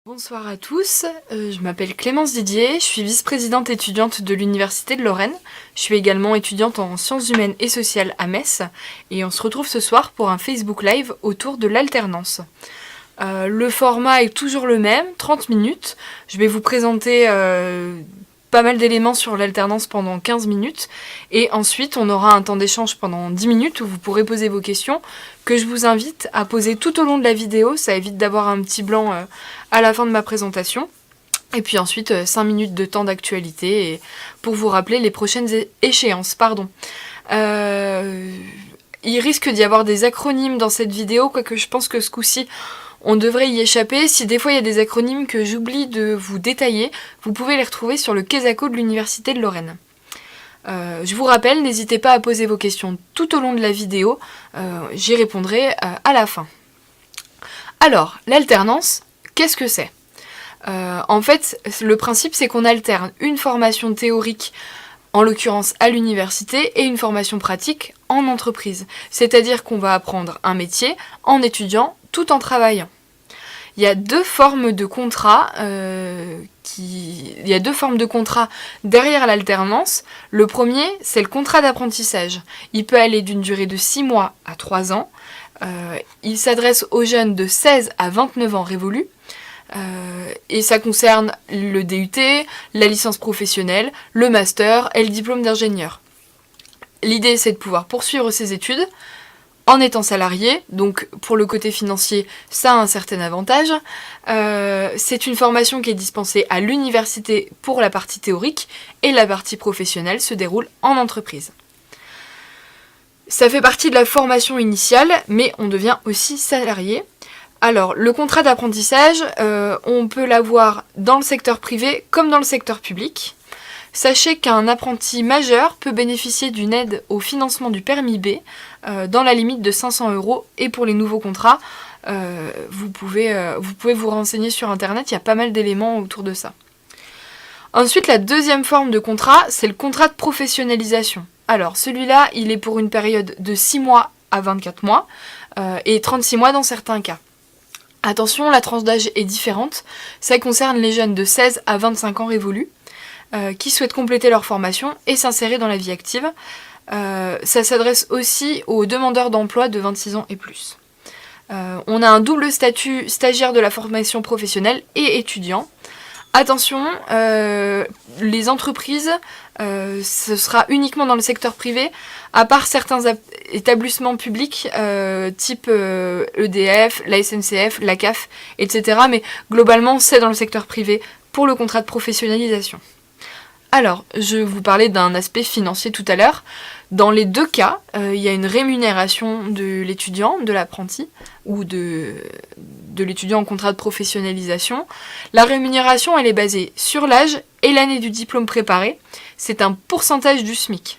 Bonsoir à tous, je m'appelle Clémence Didier, je suis vice-présidente étudiante de l'Université de Lorraine. Je suis également étudiante en sciences humaines et sociales à Metz et on se retrouve ce soir pour un Facebook Live autour de l'alternance. Le format est toujours le même, 30 minutes. Je vais vous présenter pas mal d'éléments sur l'alternance pendant 15 minutes et ensuite on aura un temps d'échange pendant 10 minutes où vous pourrez poser vos questions que je vous invite à poser tout au long de la vidéo. Ça évite d'avoir un petit blanc à la fin de ma présentation. Et puis ensuite 5 minutes de temps d'actualité et pour vous rappeler les prochaines échéances. Il risque d'y avoir des acronymes dans cette vidéo, quoique je pense que ce coup-ci on devrait y échapper. Si des fois il y a des acronymes que j'oublie de vous détailler, vous pouvez les retrouver sur le Quesaco de l'Université de Lorraine. Je vous rappelle, n'hésitez pas à poser vos questions tout au long de la vidéo, j'y répondrai à la fin. Alors, l'alternance, qu'est-ce que c'est ? En fait, le principe c'est qu'on alterne une formation théorique, en l'occurrence à l'université, et une formation pratique en entreprise. C'est-à-dire qu'on va apprendre un métier en étudiant tout en travaillant. Il y a deux formes de contrats derrière l'alternance. Le premier, c'est le contrat d'apprentissage. Il peut aller d'une durée de 6 mois à 3 ans. Il s'adresse aux jeunes de 16 à 29 ans révolus. Et ça concerne le DUT, la licence professionnelle, le master et le diplôme d'ingénieur. L'idée, c'est de pouvoir poursuivre ses études en étant salarié, donc pour le côté financier, ça a un certain avantage. C'est une formation qui est dispensée à l'université pour la partie théorique, et la partie professionnelle se déroule en entreprise. Ça fait partie de la formation initiale, mais on devient aussi salarié. Alors, le contrat d'apprentissage, on peut l'avoir dans le secteur privé comme dans le secteur public. Sachez qu'un apprenti majeur peut bénéficier d'une aide au financement du permis B dans la limite de 500 €. Et pour les nouveaux contrats, vous pouvez vous renseigner sur internet, il y a pas mal d'éléments autour de ça. Ensuite, la deuxième forme de contrat, c'est le contrat de professionnalisation. Alors, celui-là, il est pour une période de 6 mois à 24 mois et 36 mois dans certains cas. Attention, la tranche d'âge est différente. Ça concerne les jeunes de 16 à 25 ans révolus qui souhaitent compléter leur formation et s'insérer dans la vie active. Ça s'adresse aussi aux demandeurs d'emploi de 26 ans et plus. On a un double statut, stagiaire de la formation professionnelle et étudiant. Attention, les entreprises, ce sera uniquement dans le secteur privé, à part certains établissements publics, type EDF, la SNCF, la CAF, etc. Mais globalement, c'est dans le secteur privé pour le contrat de professionnalisation. Alors, je vous parlais d'un aspect financier tout à l'heure. Dans les deux cas, il y a une rémunération de l'étudiant, de l'apprenti, ou de l'étudiant en contrat de professionnalisation. La rémunération, elle est basée sur l'âge et l'année du diplôme préparé. C'est un pourcentage du SMIC.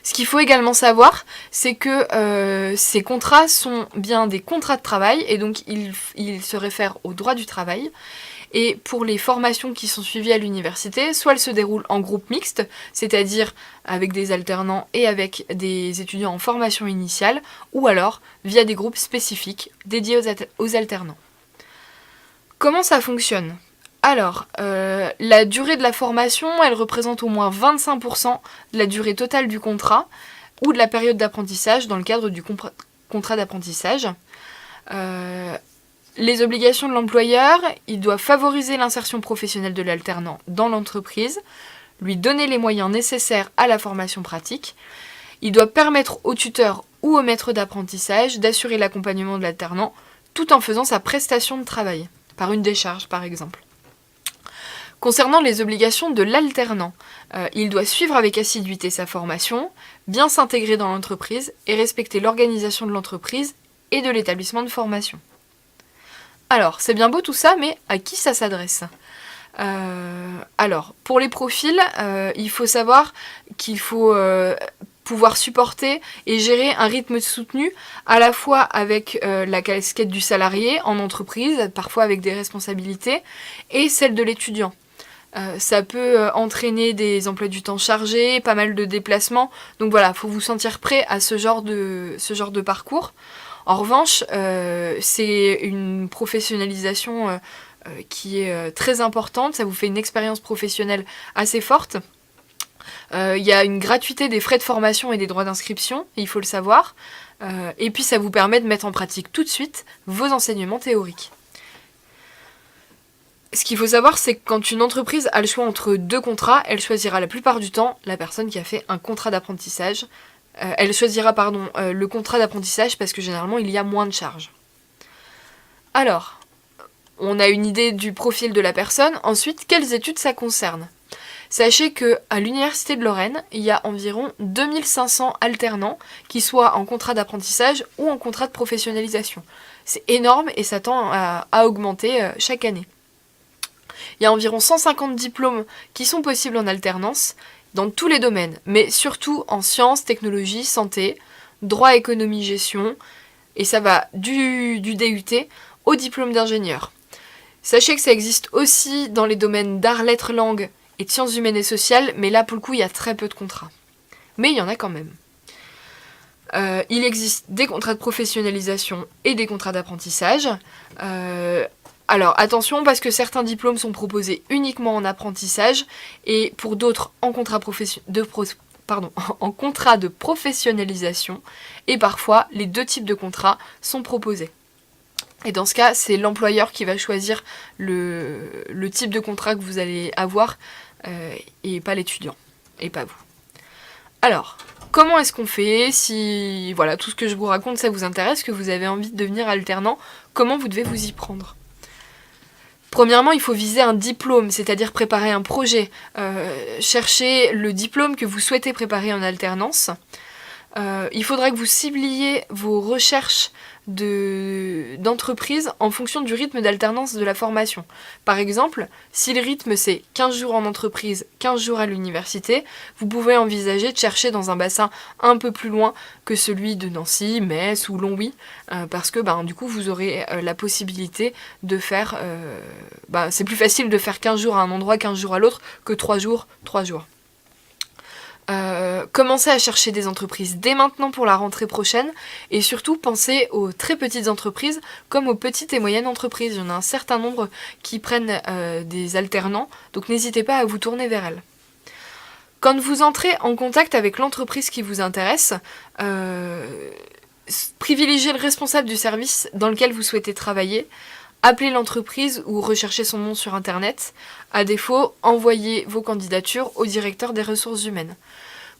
Ce qu'il faut également savoir, c'est que ces contrats sont bien des contrats de travail, et donc ils se réfèrent au droit du travail. Et pour les formations qui sont suivies à l'université, soit elles se déroulent en groupe mixte, c'est-à-dire avec des alternants et avec des étudiants en formation initiale, ou alors via des groupes spécifiques dédiés aux alternants. Comment ça fonctionne ? Alors, la durée de la formation, elle représente au moins 25% de la durée totale du contrat ou de la période d'apprentissage dans le cadre du contrat d'apprentissage. Les obligations de l'employeur, il doit favoriser l'insertion professionnelle de l'alternant dans l'entreprise, lui donner les moyens nécessaires à la formation pratique. Il doit permettre au tuteur ou au maître d'apprentissage d'assurer l'accompagnement de l'alternant tout en faisant sa prestation de travail, par une décharge par exemple. Concernant les obligations de l'alternant, il doit suivre avec assiduité sa formation, bien s'intégrer dans l'entreprise et respecter l'organisation de l'entreprise et de l'établissement de formation. Alors, c'est bien beau tout ça, mais à qui ça s'adresse ? Alors, pour les profils, il faut savoir qu'il faut pouvoir supporter et gérer un rythme soutenu, à la fois avec la casquette du salarié en entreprise, parfois avec des responsabilités, et celle de l'étudiant. Ça peut entraîner des emplois du temps chargés, pas mal de déplacements, donc voilà, il faut vous sentir prêt à ce genre de parcours. En revanche, c'est une professionnalisation qui est très importante, ça vous fait une expérience professionnelle assez forte. Il y a une gratuité des frais de formation et des droits d'inscription, il faut le savoir. Et puis ça vous permet de mettre en pratique tout de suite vos enseignements théoriques. Ce qu'il faut savoir, c'est que quand une entreprise a le choix entre 2 contrats, elle choisira la plupart du temps la personne qui a fait un contrat d'apprentissage. Elle choisira le contrat d'apprentissage parce que généralement il y a moins de charges. Alors, on a une idée du profil de la personne. Ensuite, quelles études ça concerne ? Sachez qu'à l'Université de Lorraine, il y a environ 2500 alternants qui soient en contrat d'apprentissage ou en contrat de professionnalisation. C'est énorme et ça tend à augmenter chaque année. Il y a environ 150 diplômes qui sont possibles en alternance dans tous les domaines, mais surtout en sciences, technologies, santé, droit, économie, gestion, et ça va du DUT au diplôme d'ingénieur. Sachez que ça existe aussi dans les domaines d'art, lettres, langues et de sciences humaines et sociales, mais là pour le coup il y a très peu de contrats. Mais il y en a quand même. Il existe des contrats de professionnalisation et des contrats d'apprentissage. Alors attention parce que certains diplômes sont proposés uniquement en apprentissage et pour d'autres en contrat de professionnalisation et parfois les 2 types de contrats sont proposés. Et dans ce cas, c'est l'employeur qui va choisir le type de contrat que vous allez avoir et pas l'étudiant, et pas vous. Alors, comment est-ce qu'on fait si voilà, tout ce que je vous raconte ça vous intéresse, que vous avez envie de devenir alternant, comment vous devez vous y prendre ? Premièrement, il faut viser un diplôme, c'est-à-dire préparer un projet. Cherchez le diplôme que vous souhaitez préparer en alternance. Il faudra que vous cibliez vos recherches d'entreprise en fonction du rythme d'alternance de la formation. Par exemple, si le rythme c'est 15 jours en entreprise, 15 jours à l'université, vous pouvez envisager de chercher dans un bassin un peu plus loin que celui de Nancy, Metz ou Longwy, parce que du coup vous aurez la possibilité de faire... c'est plus facile de faire 15 jours à un endroit, 15 jours à l'autre, que 3 jours, 3 jours. Commencez à chercher des entreprises dès maintenant pour la rentrée prochaine et surtout pensez aux très petites entreprises comme aux petites et moyennes entreprises. Il y en a un certain nombre qui prennent des alternants, donc n'hésitez pas à vous tourner vers elles. Quand vous entrez en contact avec l'entreprise qui vous intéresse, privilégiez le responsable du service dans lequel vous souhaitez travailler. Appelez l'entreprise ou recherchez son nom sur internet. À défaut, envoyez vos candidatures au directeur des ressources humaines.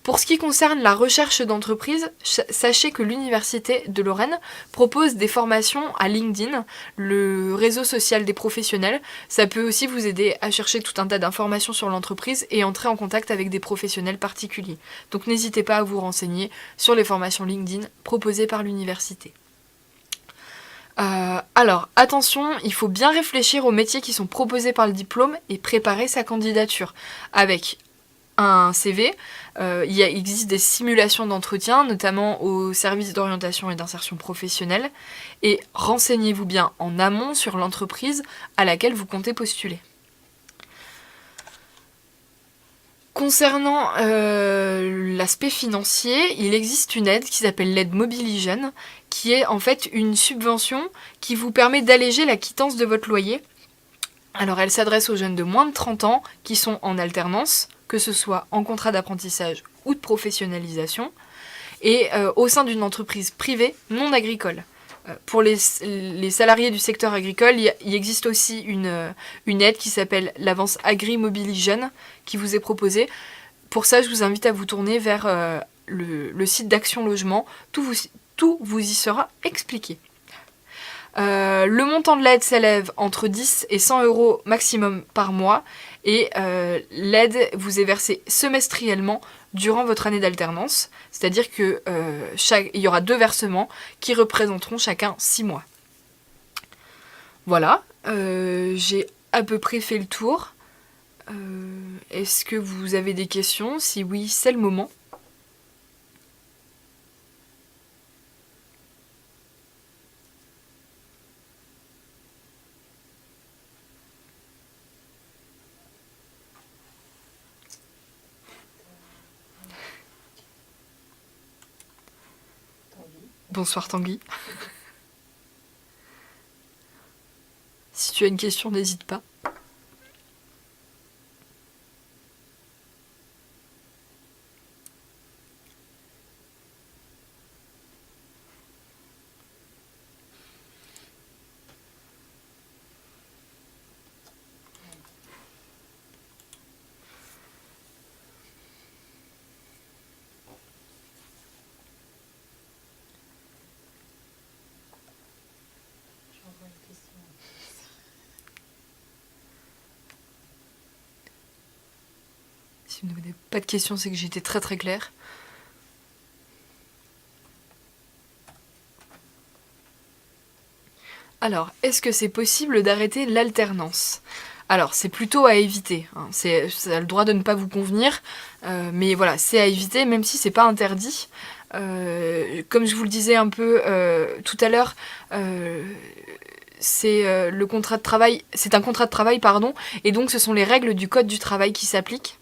Pour ce qui concerne la recherche d'entreprise, sachez que l'Université de Lorraine propose des formations à LinkedIn, le réseau social des professionnels. Ça peut aussi vous aider à chercher tout un tas d'informations sur l'entreprise et entrer en contact avec des professionnels particuliers. Donc n'hésitez pas à vous renseigner sur les formations LinkedIn proposées par l'université. Alors, attention, il faut bien réfléchir aux métiers qui sont proposés par le diplôme et préparer sa candidature avec un CV. Il existe des simulations d'entretien, notamment au service d'orientation et d'insertion professionnelle. Et renseignez-vous bien en amont sur l'entreprise à laquelle vous comptez postuler. Concernant l'aspect financier, il existe une aide qui s'appelle l'aide Mobili Jeune, qui est en fait une subvention qui vous permet d'alléger la quittance de votre loyer. Alors elle s'adresse aux jeunes de moins de 30 ans qui sont en alternance, que ce soit en contrat d'apprentissage ou de professionnalisation, et au sein d'une entreprise privée non agricole. Pour les salariés du secteur agricole, il existe aussi une aide qui s'appelle l'avance Agri-Mobili Jeune qui vous est proposée. Pour ça, je vous invite à vous tourner vers le site d'Action Logement. Tout vous y sera expliqué. Le montant de l'aide s'élève entre 10 et 100 € maximum par mois et l'aide vous est versée semestriellement durant votre année d'alternance, c'est-à-dire que il y aura 2 versements qui représenteront chacun 6 mois. Voilà, j'ai à peu près fait le tour. Est-ce que vous avez des questions ? Si oui, c'est le moment. Bonsoir Tanguy. Si tu as une question, n'hésite pas. Si vous n'avez pas de questions, c'est que j'étais très très claire. Alors, est-ce que c'est possible d'arrêter l'alternance ? Alors, c'est plutôt à éviter. Hein. Ça a le droit de ne pas vous convenir, mais voilà, c'est à éviter, même si c'est pas interdit. Comme je vous le disais un peu tout à l'heure, c'est le contrat de travail, c'est un contrat de travail, pardon, et donc ce sont les règles du code du travail qui s'appliquent.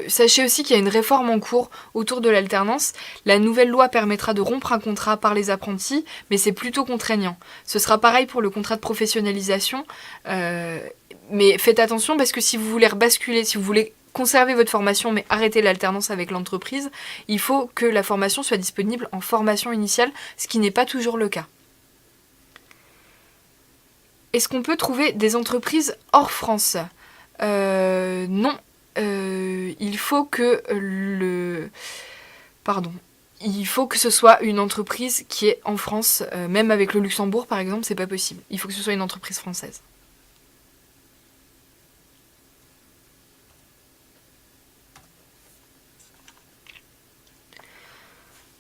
Sachez aussi qu'il y a une réforme en cours autour de l'alternance. La nouvelle loi permettra de rompre un contrat par les apprentis, mais c'est plutôt contraignant. Ce sera pareil pour le contrat de professionnalisation, mais faites attention parce que si vous voulez rebasculer, si vous voulez conserver votre formation mais arrêter l'alternance avec l'entreprise, il faut que la formation soit disponible en formation initiale, ce qui n'est pas toujours le cas. Est-ce qu'on peut trouver des entreprises hors France ? Non. Il faut que il faut que ce soit une entreprise qui est en France, même avec le Luxembourg par exemple, c'est pas possible. Il faut que ce soit une entreprise française.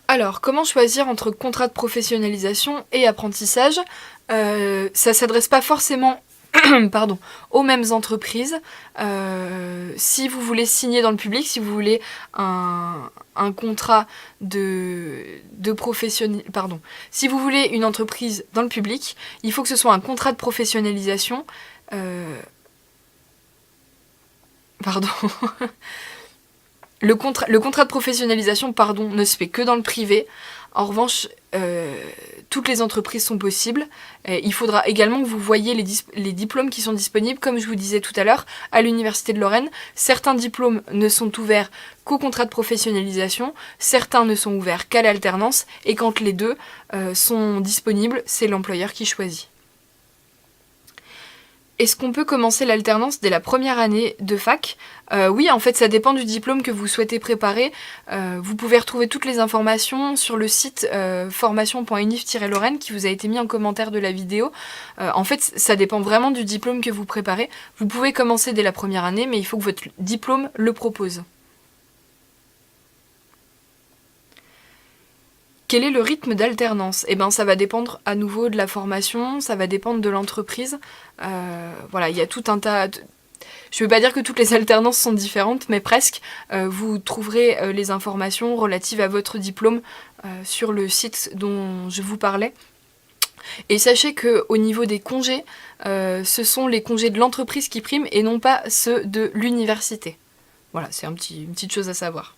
Alors, comment choisir entre contrat de professionnalisation et apprentissage ? Ça s'adresse pas forcément aux mêmes entreprises. Si vous voulez signer dans le public, si vous voulez un contrat de professionnalisation, si vous voulez une entreprise dans le public, il faut que ce soit un contrat de professionnalisation. Le contrat de professionnalisation, ne se fait que dans le privé. En revanche, toutes les entreprises sont possibles. Il faudra également que vous voyiez les diplômes qui sont disponibles. Comme je vous disais tout à l'heure, à l'Université de Lorraine, certains diplômes ne sont ouverts qu'au contrat de professionnalisation, certains ne sont ouverts qu'à l'alternance, et quand les deux sont disponibles, c'est l'employeur qui choisit. Est-ce qu'on peut commencer l'alternance dès la première année de fac ? Oui, en fait, ça dépend du diplôme que vous souhaitez préparer. Vous pouvez retrouver toutes les informations sur le site formation.unif-lorraine qui vous a été mis en commentaire de la vidéo. En fait, ça dépend vraiment du diplôme que vous préparez. Vous pouvez commencer dès la première année, mais il faut que votre diplôme le propose. Quel est le rythme d'alternance ? Eh bien, ça va dépendre à nouveau de la formation, ça va dépendre de l'entreprise. Voilà, il y a tout un tas... Je ne veux pas dire que toutes les alternances sont différentes, mais presque. Vous trouverez les informations relatives à votre diplôme sur le site dont je vous parlais. Et sachez qu'au niveau des congés, ce sont les congés de l'entreprise qui priment et non pas ceux de l'université. Voilà, c'est une petite chose à savoir.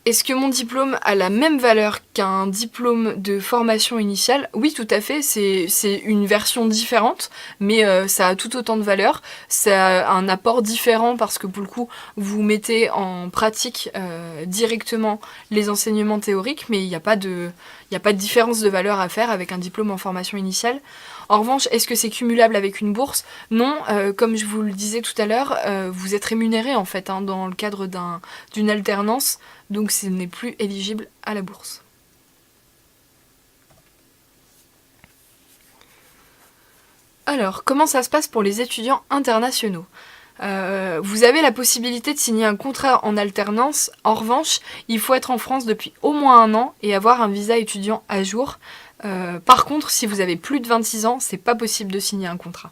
Est-ce que mon diplôme a la même valeur qu'un diplôme de formation initiale ? Oui, tout à fait, c'est une version différente, mais ça a tout autant de valeur. Ça a un apport différent parce que pour le coup, vous mettez en pratique directement les enseignements théoriques, mais il n'y a pas de différence de valeur à faire avec un diplôme en formation initiale. En revanche, est-ce que c'est cumulable avec une bourse ? Non, comme je vous le disais tout à l'heure, vous êtes rémunéré en fait dans le cadre d'une alternance, donc ce n'est plus éligible à la bourse. Alors, comment ça se passe pour les étudiants internationaux ? Vous avez la possibilité de signer un contrat en alternance. En revanche, il faut être en France depuis au moins 1 an et avoir un visa étudiant à jour. Par contre, si vous avez plus de 26 ans, c'est pas possible de signer un contrat.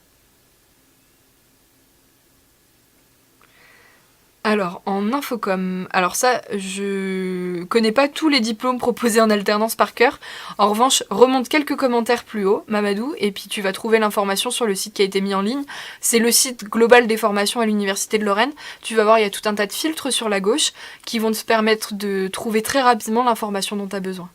Alors, en infocom, alors ça, je connais pas tous les diplômes proposés en alternance par cœur. En revanche, remonte quelques commentaires plus haut, Mamadou, et puis tu vas trouver l'information sur le site qui a été mis en ligne. C'est le site global des formations à l'Université de Lorraine. Tu vas voir, il y a tout un tas de filtres sur la gauche qui vont te permettre de trouver très rapidement l'information dont tu as besoin.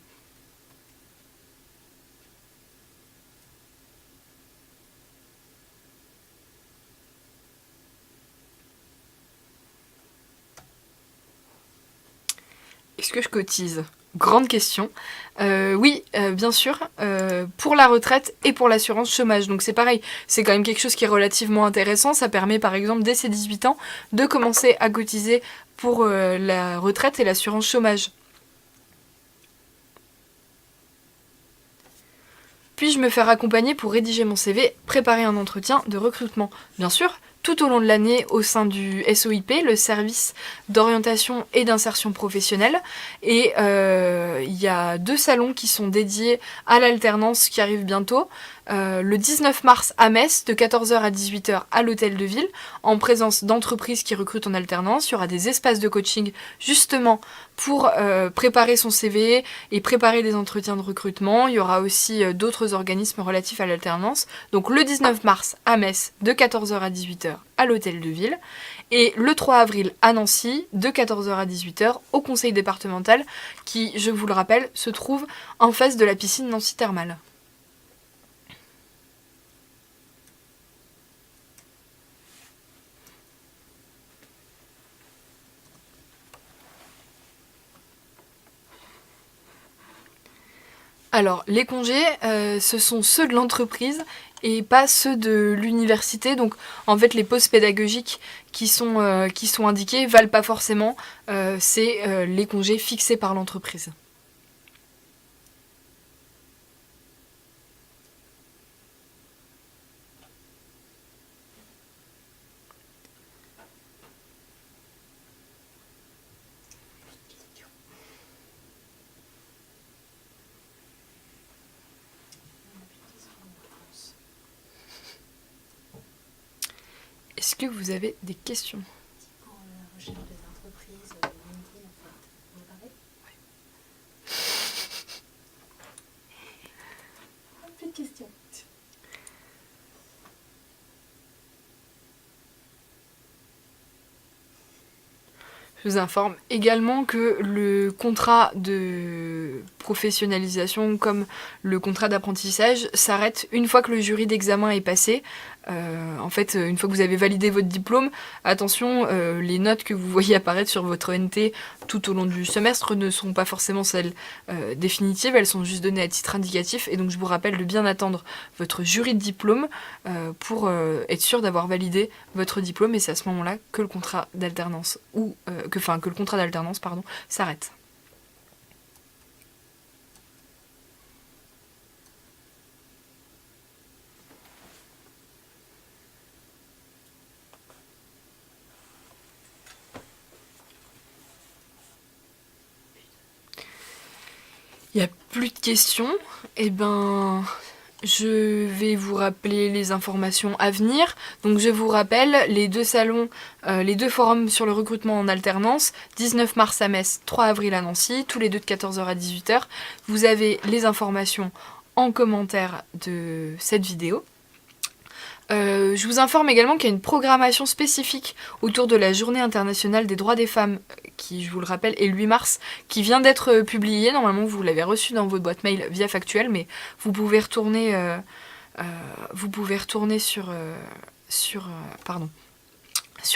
Est-ce que je cotise? Grande question. Oui, bien sûr, pour la retraite et pour l'assurance chômage. Donc c'est pareil, c'est quand même quelque chose qui est relativement intéressant. Ça permet par exemple dès ses 18 ans de commencer à cotiser pour la retraite et l'assurance chômage. Puis-je me faire accompagner pour rédiger mon CV, préparer un entretien de recrutement? Bien sûr, tout au long de l'année au sein du SOIP, le service d'orientation et d'insertion professionnelle. Et il y a 2 salons qui sont dédiés à l'alternance qui arrivent bientôt. Le 19 mars à Metz, de 14h à 18h à l'hôtel de ville, en présence d'entreprises qui recrutent en alternance. Il y aura des espaces de coaching justement pour préparer son CV et préparer des entretiens de recrutement. Il y aura aussi d'autres organismes relatifs à l'alternance. Donc le 19 mars à Metz, de 14h à 18h à l'hôtel de ville. Et le 3 avril à Nancy, de 14h à 18h au conseil départemental qui, je vous le rappelle, se trouve en face de la piscine Nancy Thermale. Alors, les congés, ce sont ceux de l'entreprise et pas ceux de l'université. Donc, en fait, les pauses pédagogiques qui sont indiquées valent pas forcément. C'est les congés fixés par l'entreprise. Est-ce que vous avez des questions? Pour la recherche des entreprises, LinkedIn en fait. Vous en parlez? Plus de questions. Je vous informe également que le contrat de professionnalisation comme le contrat d'apprentissage s'arrête une fois que le jury d'examen est passé. En fait, une fois que vous avez validé votre diplôme, attention, les notes que vous voyez apparaître sur votre NT tout au long du semestre ne sont pas forcément celles définitives, elles sont juste données à titre indicatif. Et donc je vous rappelle de bien attendre votre jury de diplôme pour être sûr d'avoir validé votre diplôme. Et c'est à ce moment-là que le contrat d'alternance que le contrat d'alternance s'arrête. Il n'y a plus de questions. Eh ben, je vais vous rappeler les informations à venir. Donc je vous rappelle les 2 salons, les 2 forums sur le recrutement en alternance, 19 mars à Metz, 3 avril à Nancy, tous les 2 de 14h à 18h. Vous avez les informations en commentaire de cette vidéo. Je vous informe également qu'il y a une programmation spécifique autour de la Journée internationale des droits des femmes, qui, je vous le rappelle, est le 8 mars, qui vient d'être publiée. Normalement, vous l'avez reçue dans votre boîte mail via Factuel, mais vous pouvez retourner, sur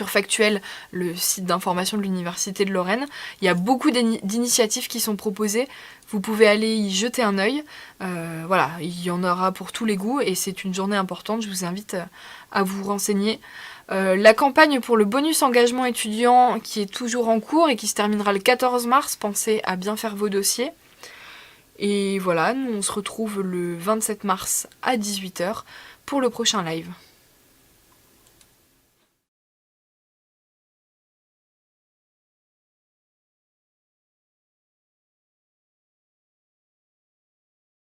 Factuel, le site d'information de l'Université de Lorraine. Il y a beaucoup d'initiatives qui sont proposées. Vous pouvez aller y jeter un œil. Voilà, il y en aura pour tous les goûts et c'est une journée importante. Je vous invite à vous renseigner. La campagne pour le bonus engagement étudiant qui est toujours en cours et qui se terminera le 14 mars. Pensez à bien faire vos dossiers. Et voilà, nous on se retrouve le 27 mars à 18h pour le prochain live.